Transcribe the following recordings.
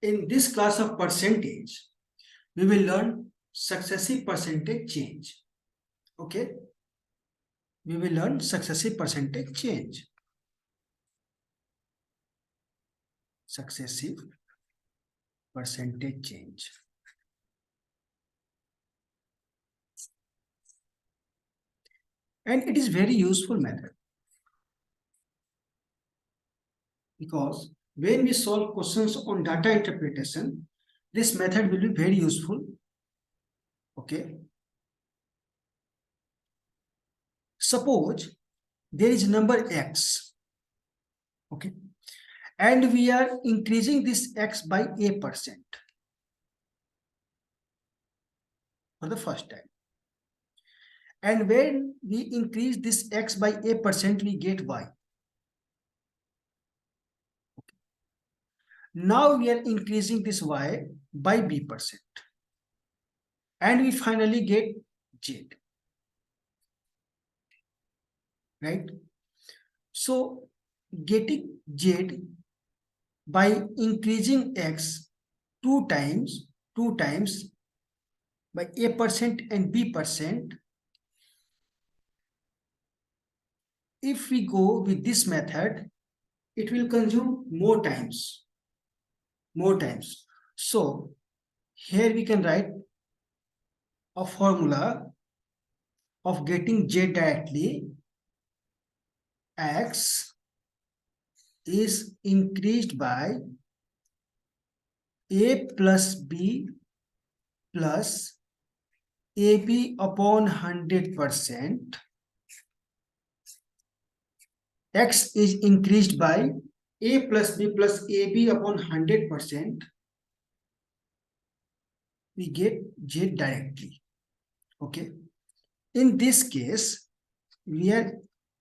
In this class of percentage, we will learn successive percentage change. Okay? We will learn successive percentage change. Successive percentage change. And it is very useful method, because when we solve questions on data interpretation, this method will be very useful. Okay. Suppose there is number x. Okay. And we are increasing this x by a% for the first time. And when we increase this x by a%, we get y. Okay. Now we are increasing this y by b%. And we finally get z. Right? So getting z by increasing x two times by a% and b%, if we go with this method, it will consume more times. So here we can write a formula of getting z directly. X is increased by a plus b plus ab upon 100%. X is increased by a plus b plus ab upon 100%. We get z directly. Okay. In this case, we are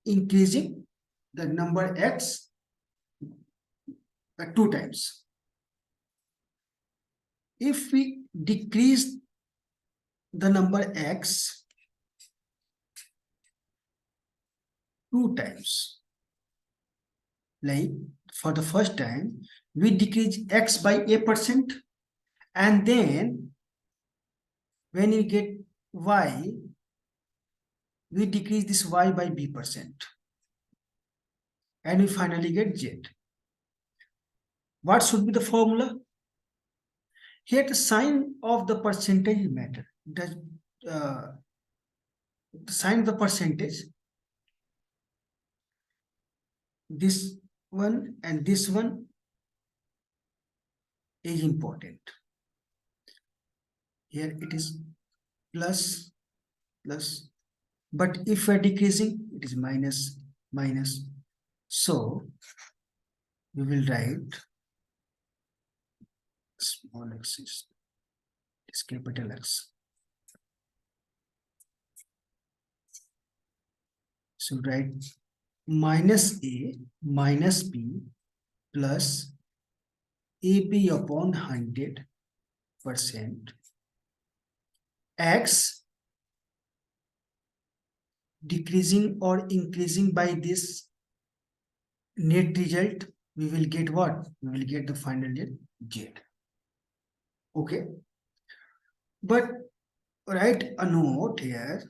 increasing the number x by 2 times. If we decrease the number x 2 times, like for the first time, we decrease x by a%, and then when we get y, we decrease this y by b%, and we finally get z. What should be the formula? Here the sign of the percentage matter. The sign of the percentage, this one and this one is important. Here it is plus, but if we are decreasing, it is minus. So we will write small x is capital X. So write minus a minus b plus ab upon 100%. X decreasing or increasing by this net result, we will get what? We will get the final z. Okay. But write a note here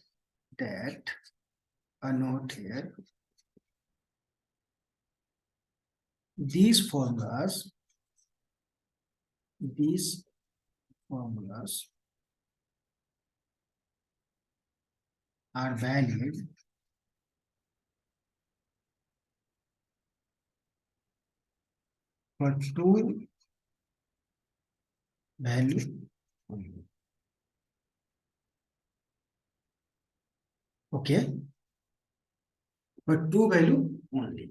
these formulas are valid for two value only. Okay, but two value only.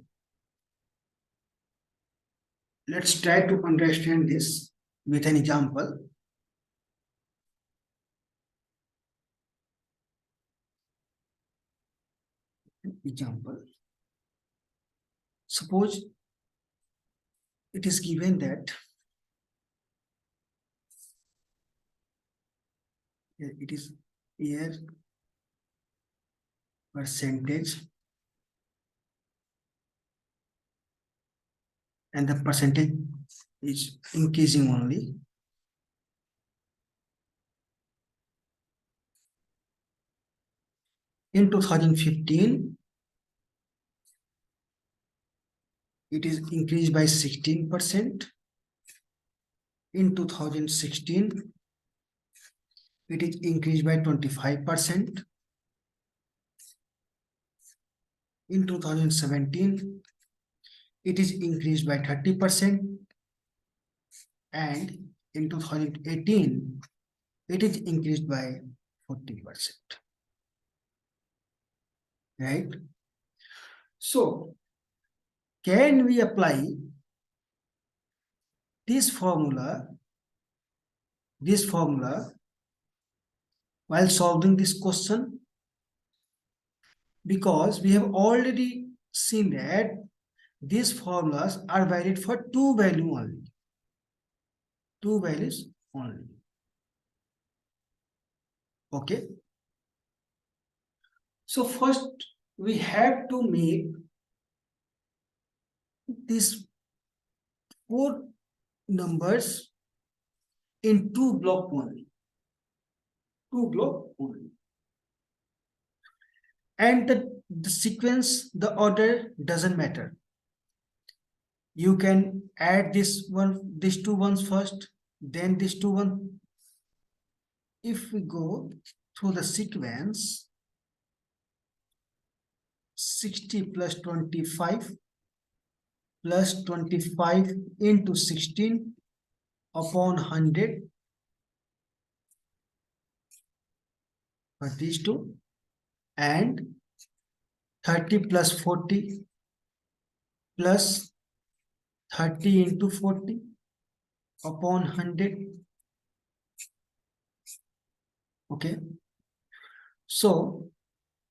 Let's try to understand this with an example. Suppose it is given that it is here percentage and the percentage is increasing only. In 2015, it is increased by 16%. In 2016, it is increased by 25%. In 2017, it is increased by 30%. And in 2018, it is increased by 40%. Right? So, can we apply this formula while solving this question? Because we have already seen that these formulas are valid for two values only. Two values only. Okay. So first we have to make these four numbers in two block only. Two block only. And the sequence, the order doesn't matter. You can add this one, these two ones first, then these two one. If we go through the sequence, 60 plus 25 plus 25 into 16 upon 100 for these two, and 30 plus 40 plus 30 into 40 upon 100. Okay. So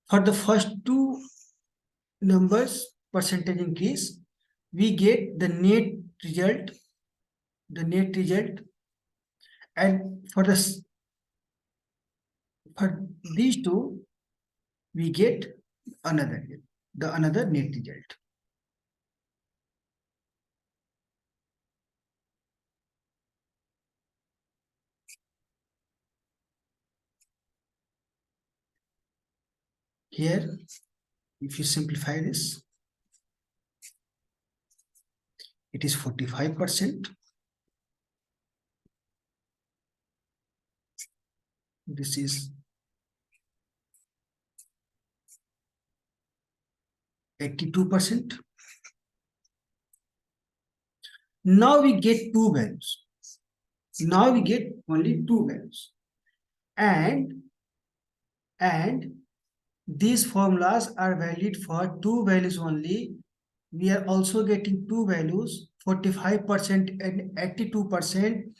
for the first two numbers percentage increase, we get the net result, and for these two we get another net result. Here, if you simplify this, it is 45%. This is 82%. Now we get two values. Now we get only two values. And these formulas are valid for two values only. We are also getting two values, 45% and 82%.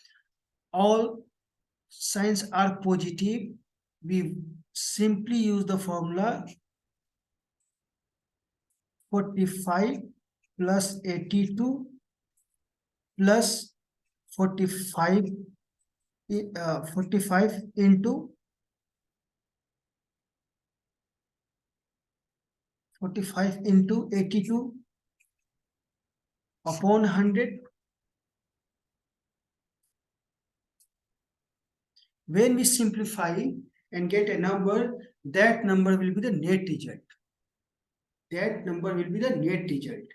All signs are positive. We simply use the formula 45 plus 82 plus 45 45 into 45 into 82 upon 100. When we simplify and get a number, that number will be the net result. That number will be the net result.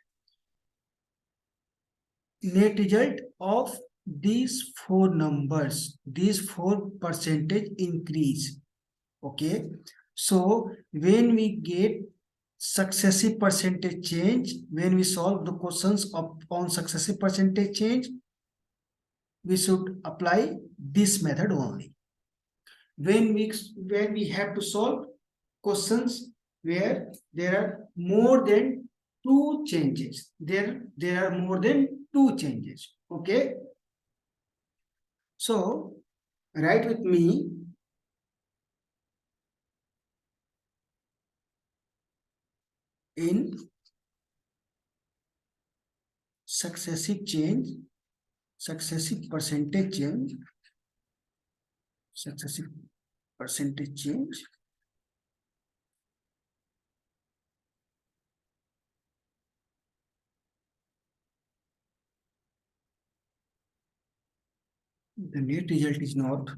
Net result of these four numbers, these four percentage increase. Okay. So when we get successive percentage change, when we solve the questions on successive percentage change, we should apply this method only. When we have to solve questions where there are more than two changes, there are more than two changes. Okay. So write with me. In successive percentage change, the net result is not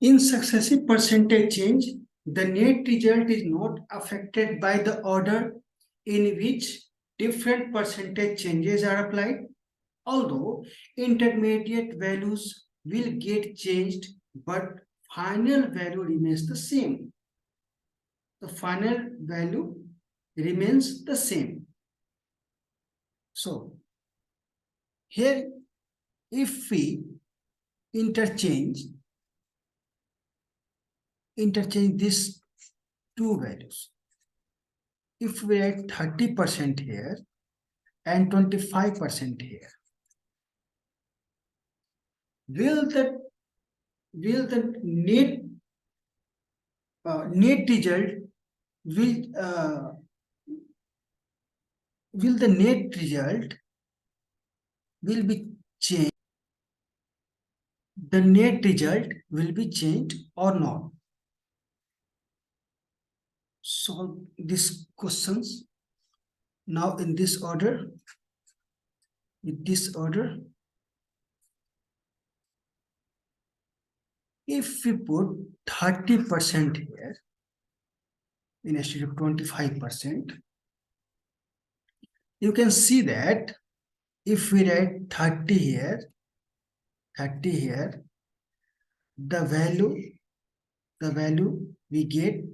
in successive percentage change, the net result is not affected by the order in which different percentage changes are applied, although intermediate values will get changed, but final value remains the same. The final value remains the same. So, here if we interchange these two values, if we add 30% here and 25% here, will the net result will the net result will be changed? The net result will be changed or not? Solve these questions now in this order. With this order, if we put 30% here instead of 25%, you can see that if we write 30 here, the value we get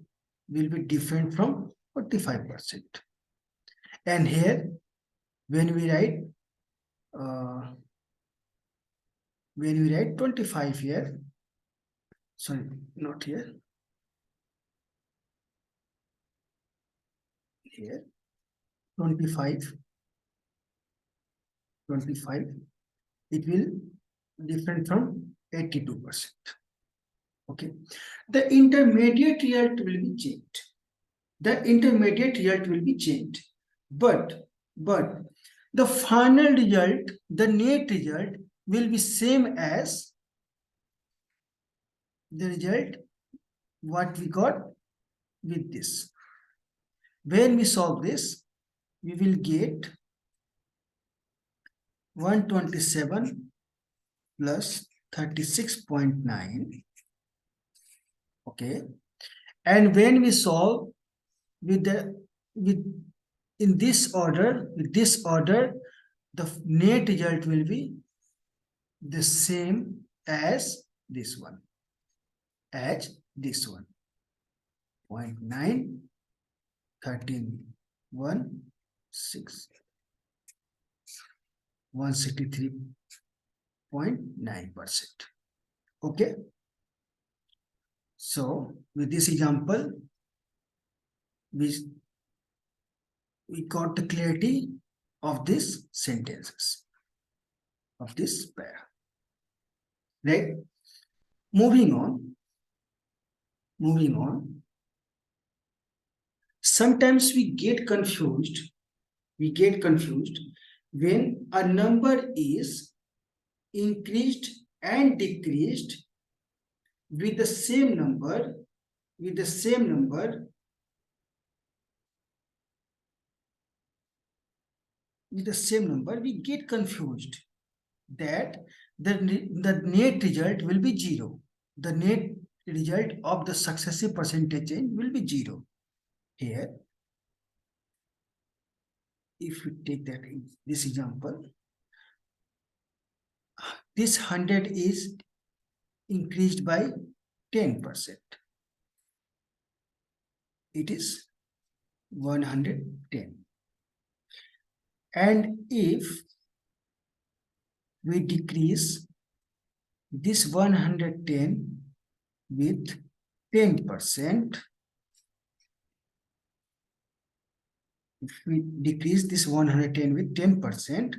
will be different from 45%. And here, when we write 25 here, sorry, not here, here, 25, it will different from 82%. Okay, the intermediate result will be changed. But the final result, the net result, will be same as the result what we got with this. When we solve this, we will get 127 plus 36.9. Okay, and when we solve with this order, the net result will be the same as this one, 0.9, 13, 1, 6, 163.9%. Okay, so with this example, we got the clarity of these sentences, of this pair, right? Moving on, sometimes we get confused when a number is increased and decreased with the same number with the same number we get confused that the net result will be 0. The net result of the successive percentage change will be 0. Here, if we take that in this example, this 100 is increased by 10%. It is 110. And if we decrease this 110 with 10%, if we decrease this 110 with 10%,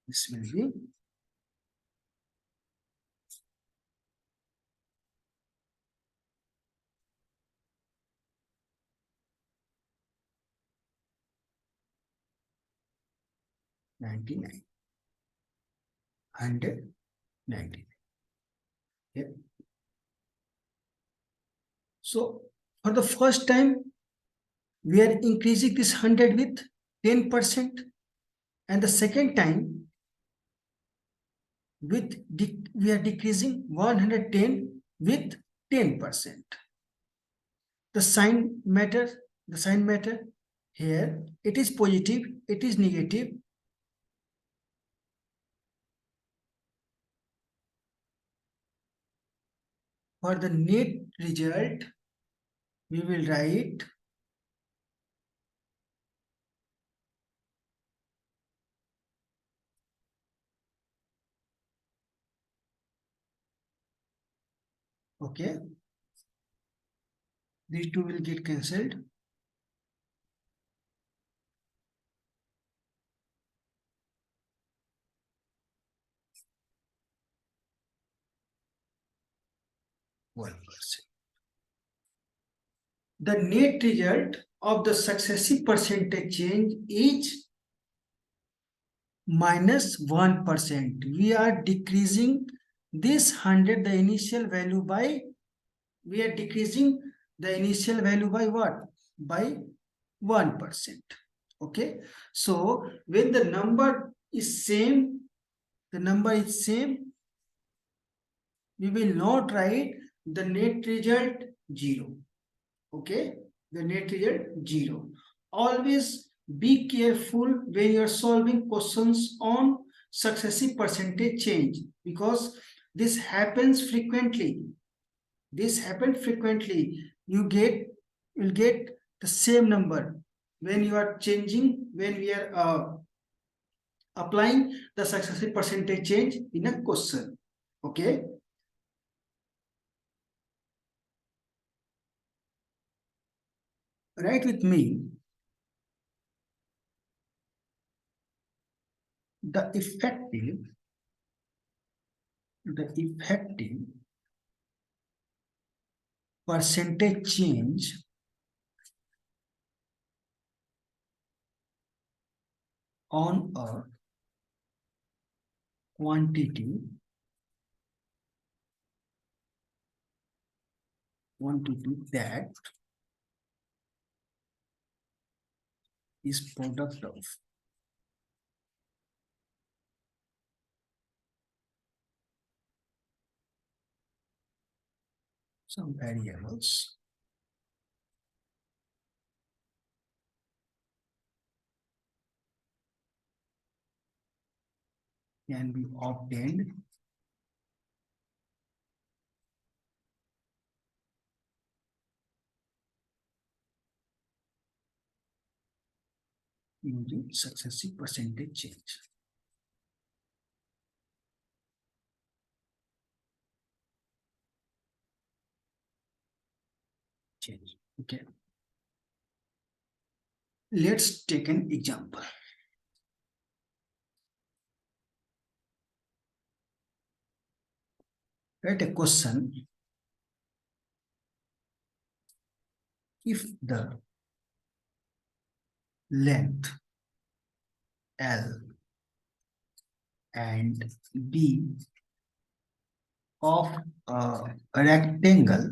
this will be 99. 199. Yeah. So for the first time, we are increasing this 100 with 10%, and the second time we are decreasing 110 with 10%. The sign matter here. It is positive, it is negative. For the net result, we will write okay. These two will get cancelled. The net result of the successive percentage change is minus 1%. We are decreasing this 100, the initial value by, we are decreasing the initial value by what? By 1%. Okay. So when the number is same, we will not write the net result 0. Okay, the net result 0. Always be careful when you are solving questions on successive percentage change, because this happens frequently. You will get the same number when you are changing, when we are applying the successive percentage change in a question. Okay. Write with me. The effective percentage change on a quantity that is product of some variables can be obtained using successive percentage change. Okay. Let's take an example. Write a question. if the length L and B of a rectangle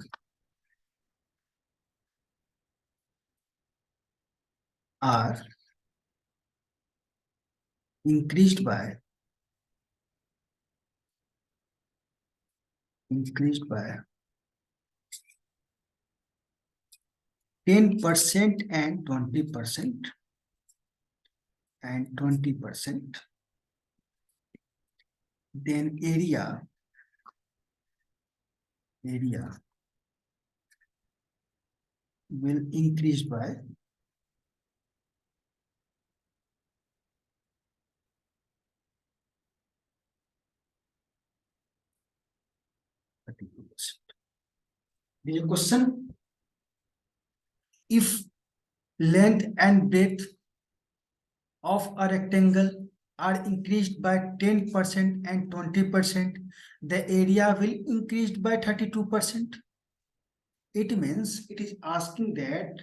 are increased by 10% and 20% and 20%, then area will increase by 32%. There is a question: if length and breadth of a rectangle are increased by 10% and 20%, the area will increase by 32%. It means it is asking that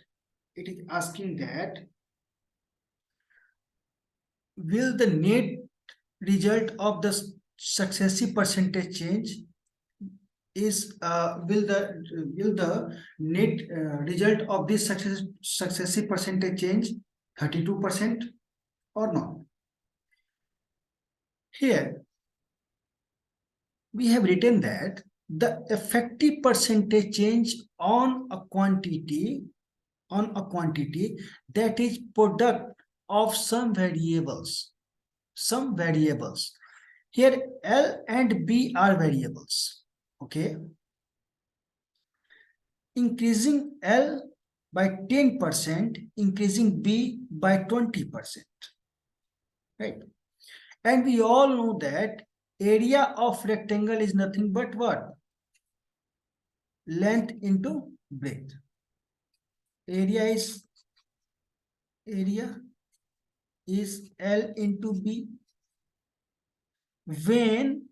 will the net result of the successive percentage change is will the net result of this successive percentage change 32% or not? Here we have written that the effective percentage change on a quantity that is product of some variables. Here L and B are variables. Okay. Increasing L by 10%, increasing B by 20%. Right. And we all know that area of rectangle is nothing but what? Length into breadth. Area is L into B. When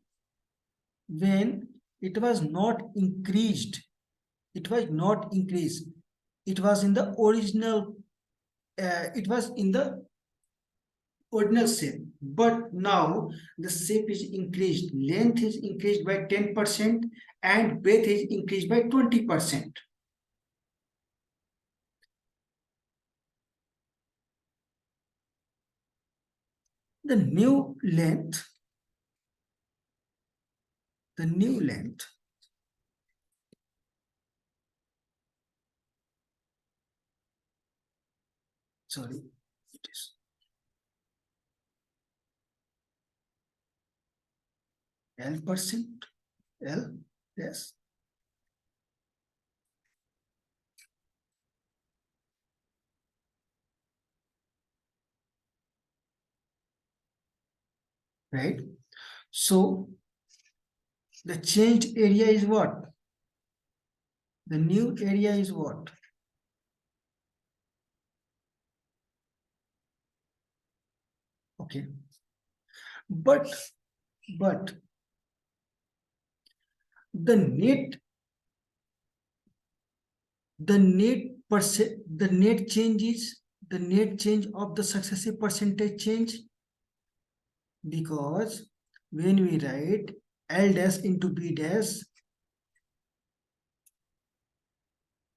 it was not increased, it was in the original, shape, but now the shape is increased, length is increased by 10% and breadth is increased by 20%. The new length sorry, it is L%, L, yes. Right? So the changed area is what? The new area is what? Okay. But the net change of the successive percentage change, because when we write L dash into B dash,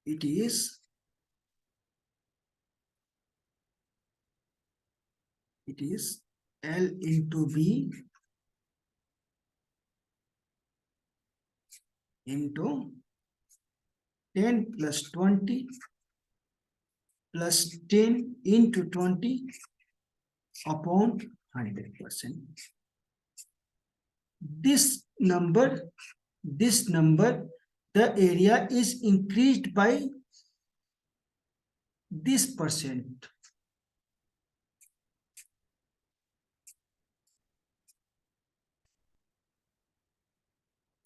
it is L into B into 10 plus 20 plus 10 into 20 upon 100%. This number, the area is increased by this percent.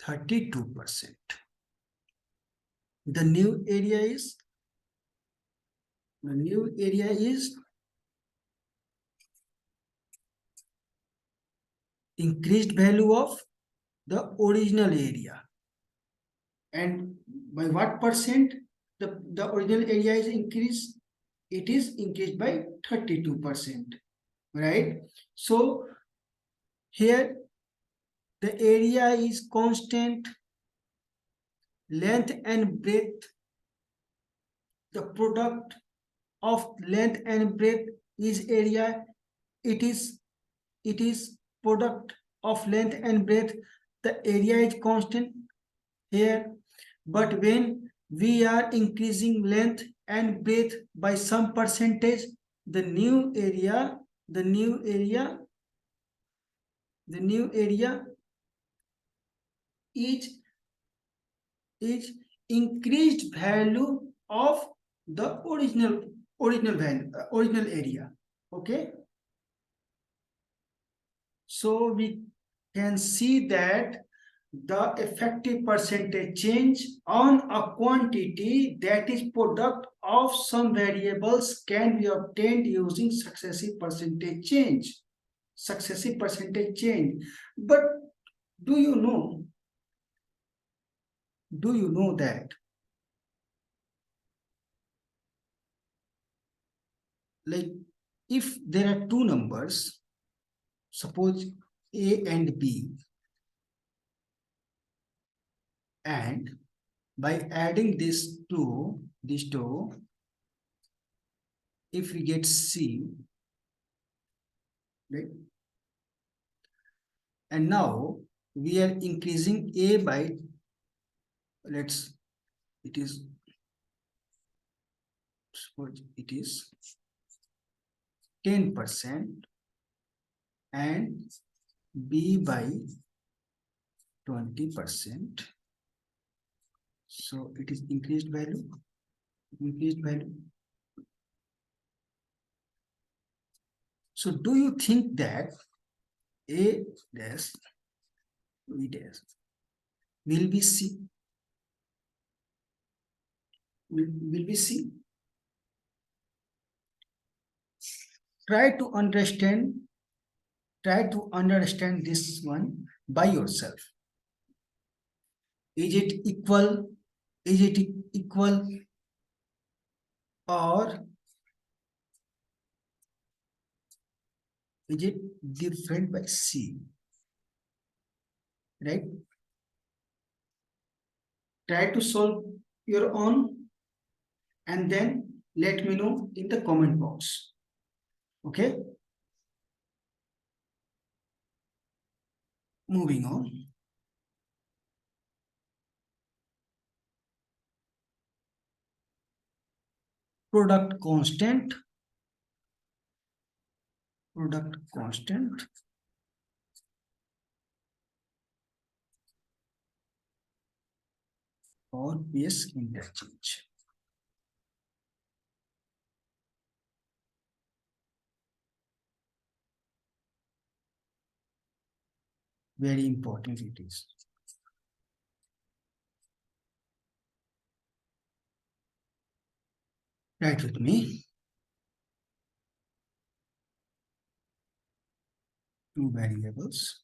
%. The new area is increased value of the original area. And by what percent? the original area is increased, it is increased by 32%, right? So here the area is constant, length and breadth, the product of length and breadth is area, it is product of length and breadth, the area is constant here. But when we are increasing length and breadth by some percentage, the new area the new area the new area is increased value of the original value, original area. Okay, so we can see that the effective percentage change on a quantity that is product of some variables can be obtained using successive percentage change. But do you know that, like, if there are two numbers, suppose A and B, and by adding these two, if we get C, right? And now we are increasing A by, let's, it is, suppose it is 10% and B by 20%. So it is increased value. So do you think that A dash B dash will be C? Will be C? Try to understand this one by yourself. Is it equal? Or is it different by C? Right? Try to solve your own and then let me know in the comment box. Okay? Moving on. Product constant or base interchange. Very important it is. Write with me. Two variables.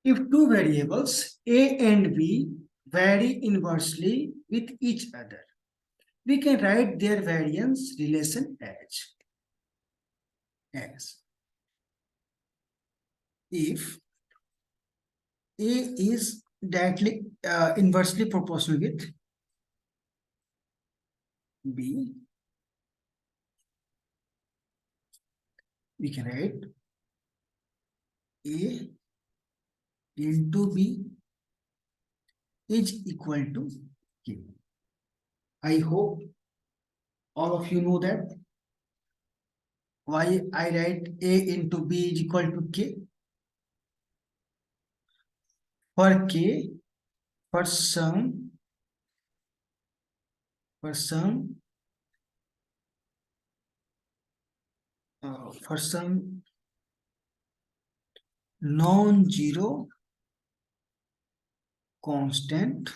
If two variables A and B vary inversely with each other, we can write their variance relation as if A is directly inversely proportional with B. We can write A into B is equal to K. I hope all of you know that. Why I write A into B is equal to K? For K, for some for some non-zero constant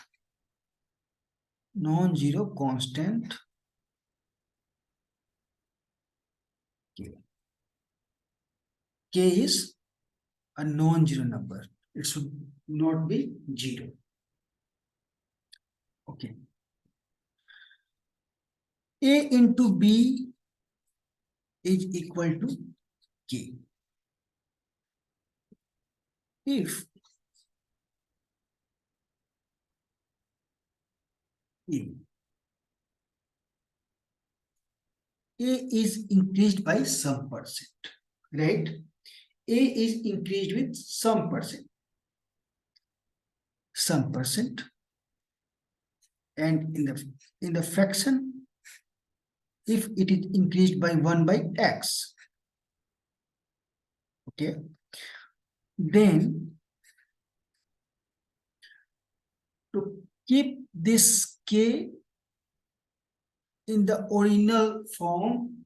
K. K is a non-zero number. It should not be zero. Okay. A into B is equal to K. If A is increased by some percent, right? A is increased with some percent, and in the fraction, if it is increased by 1 by x, okay, then to keep this K in the original form,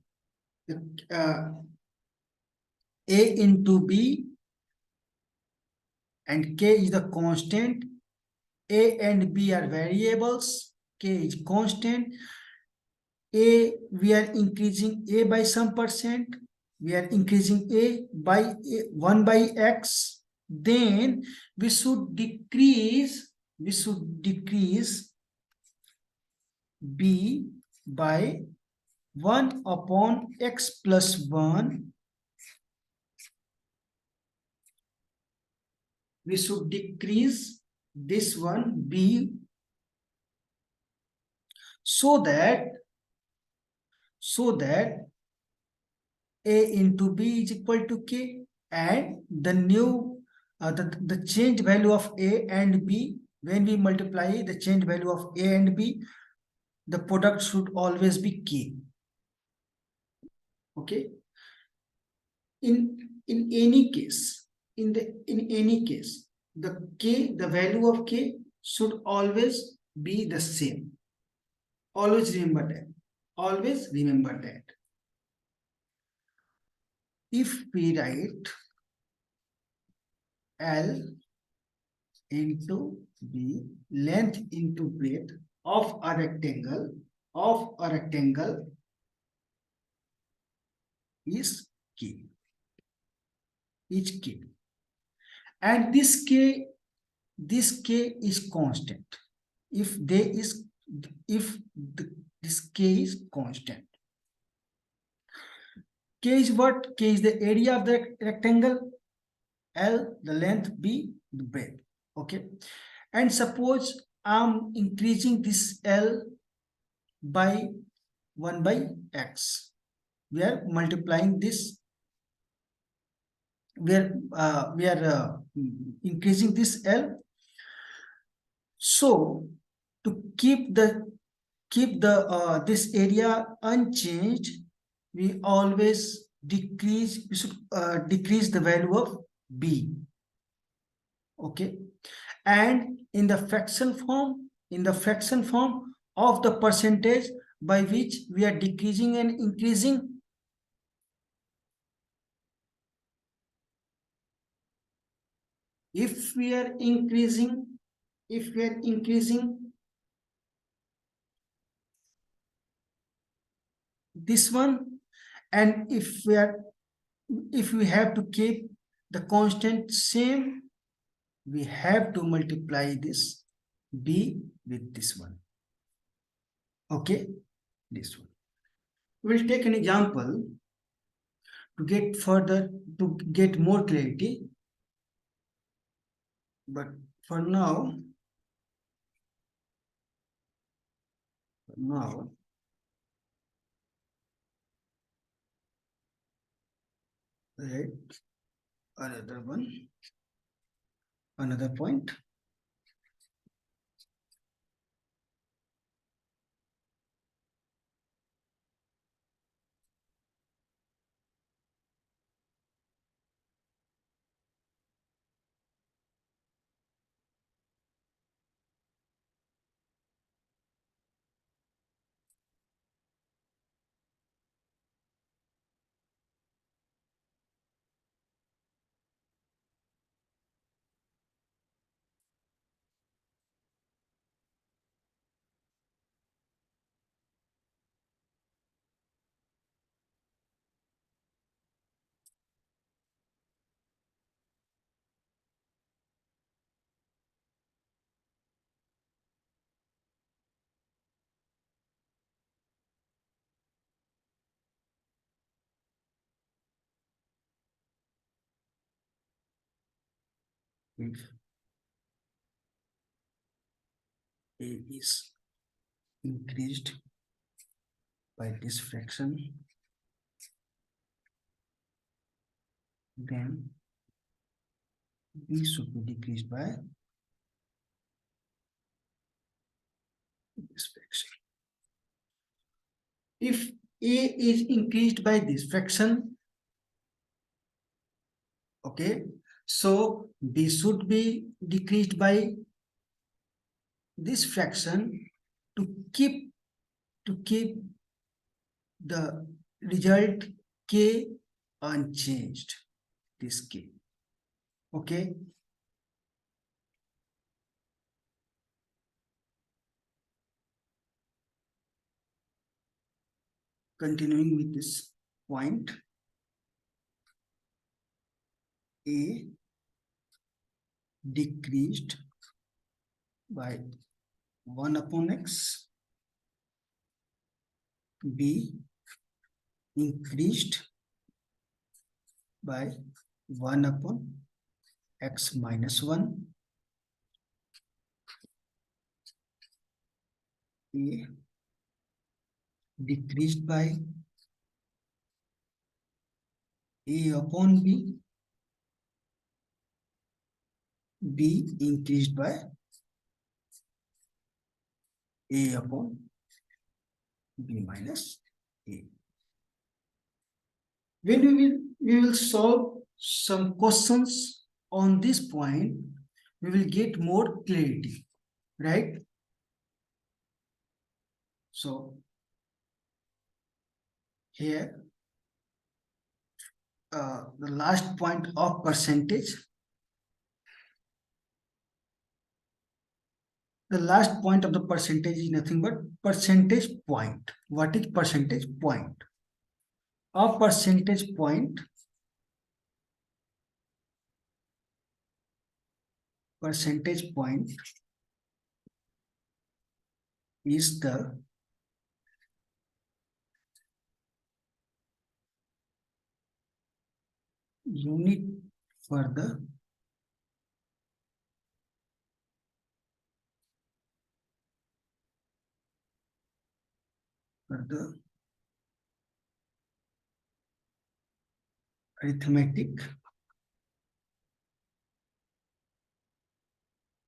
A into B, and K is the constant. A and B are variables. K is constant. A, we are increasing A by some percent. We are increasing A by 1 by x. Then we should decrease B by 1 upon x plus 1. We should decrease this one B so that A into B is equal to K, and the new the change value of A and B, when we multiply the change value of A and B, the product should always be K. Okay. In any case, the value of K should always be the same. Always remember that. If we write L into B, length into breadth of a rectangle is K. And this K is constant. This K is constant. K is what? K is the area of the rectangle, L the length, B the breadth. Okay. And suppose I'm increasing this L by 1 by x. We are multiplying this. We are increasing this L. So to keep this area unchanged, we always decrease. We should decrease the value of B. Okay, and in the fraction form of the percentage by which we are decreasing and increasing, if we are increasing this one, and if we have to keep the constant same, we have to multiply this B with this one. Okay, this one. We'll take an example to get more clarity. But for now, right, another point. If A is increased by this fraction, then B should be decreased by this fraction. If A is increased by this fraction, okay, so B should be decreased by this fraction to keep the result K unchanged, this K, okay. Continuing with this point, A decreased by 1 upon x, B increased by 1 upon x minus 1, A decreased by A upon B, B increased by A upon B minus A. When we will solve some questions on this point, we will get more clarity, right? So here the last point of percentage, the last point of the percentage is nothing but percentage point. What is percentage point? A percentage point is the unit for the arithmetic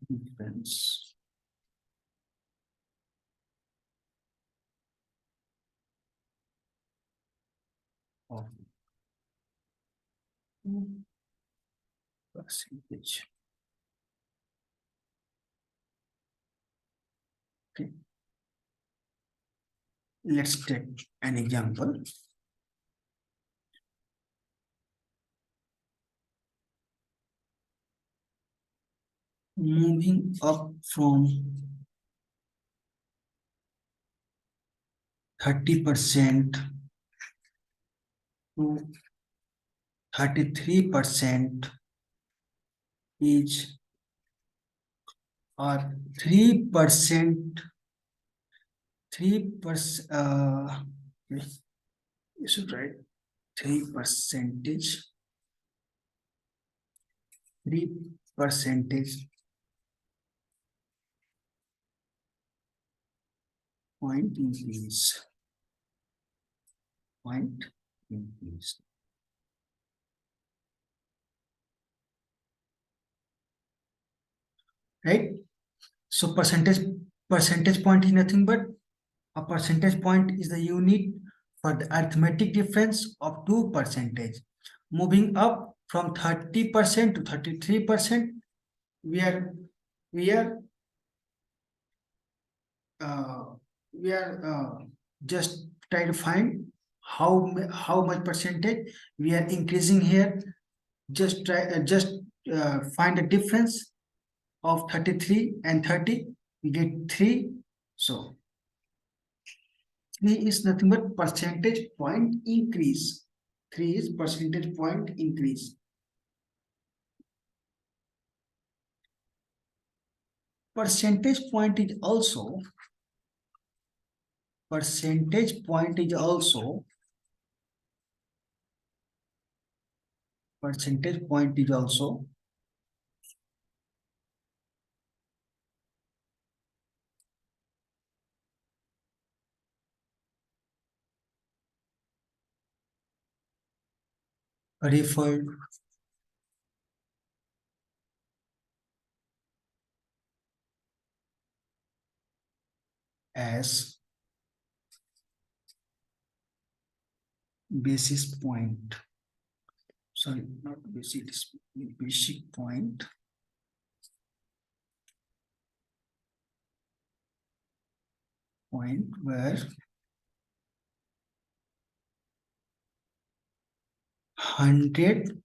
difference of percentage. Okay. Let's take an example. Moving up from 30% to 33% is, or 3%, you should write 3%, point increase. Point increase. Right? So percentage point is nothing but a percentage point is the unit for the arithmetic difference of 2%. Moving up from 30% to 33%, we are we are uh, we are just trying to find how much percentage we are increasing here. Just find the difference of 33 and 30. We get 3. So 3 is nothing but percentage point increase. 3 is percentage point increase. Percentage point is also percentage point is also percentage point is also referred as basis point. Sorry, not basic point. Point where 100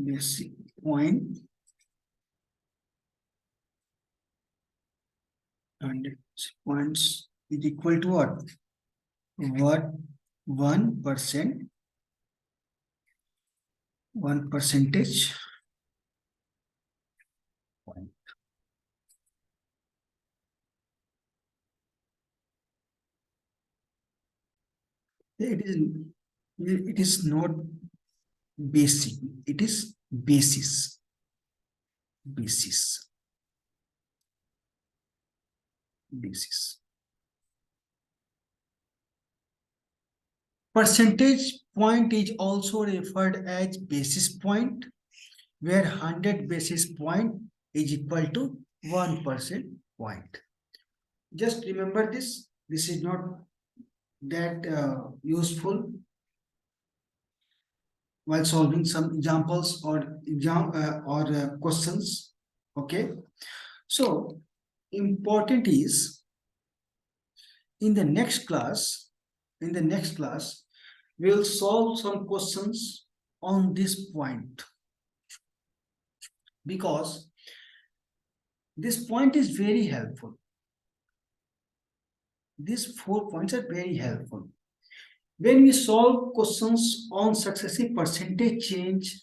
basic point 100 points is equal to what 1% 1 percentage point. It is not basic, it is basis. Percentage point is also referred as basis point, where 100 basis point is equal to 1% point. Just remember this. This is not that useful while solving some examples or questions. Okay. So important is in the next class, we'll solve some questions on this point, because this point is very helpful. These 4 points are very helpful. When we solve questions on successive percentage change,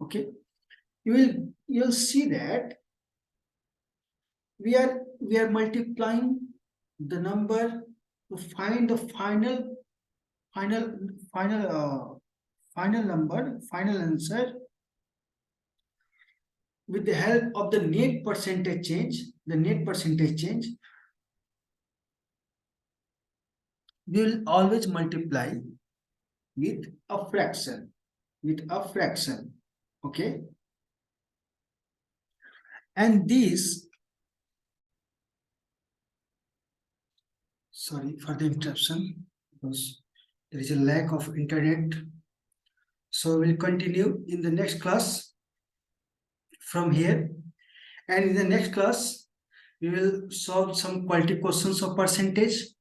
okay, you'll see that we are multiplying the number to find the final answer with the help of the net percentage change. The net percentage change, we will always multiply with a fraction. Okay, and this, sorry for the interruption because there is a lack of internet. So we'll continue in the next class from here, and in the next class we will solve some quality questions of percentage.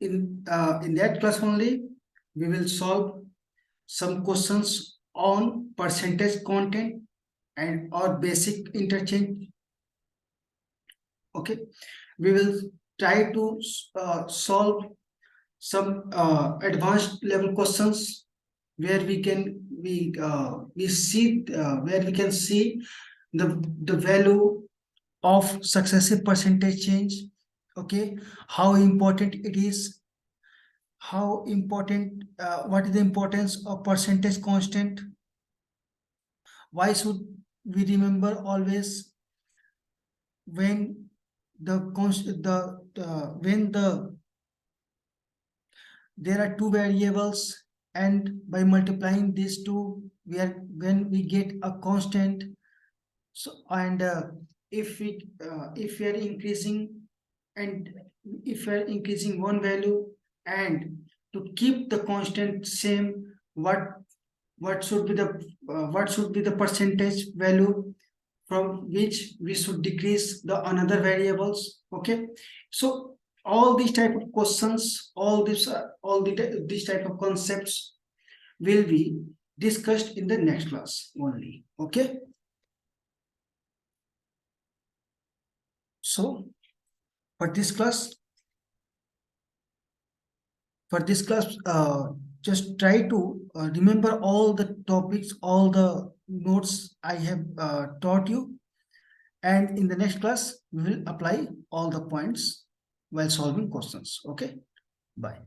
In that class only we will solve some questions on percentage content and or basic interchange. Okay, we will try to solve some advanced level questions where we can see where we can see the value of successive percentage change. Okay, how important it is, how important what is the importance of percentage constant, why should we remember always when when there are two variables, and by multiplying these two, when we get a constant. So, and if we are increasing, and if we are increasing one value, and to keep the constant same, what should be the percentage value from which we should decrease the another variables? Okay, so all these type of questions, these type of concepts will be discussed in the next class only. Okay, so for this class for this class just try to remember all the topics, all the notes I have taught you, and in the next class we will apply all the points while solving questions. Okay, bye.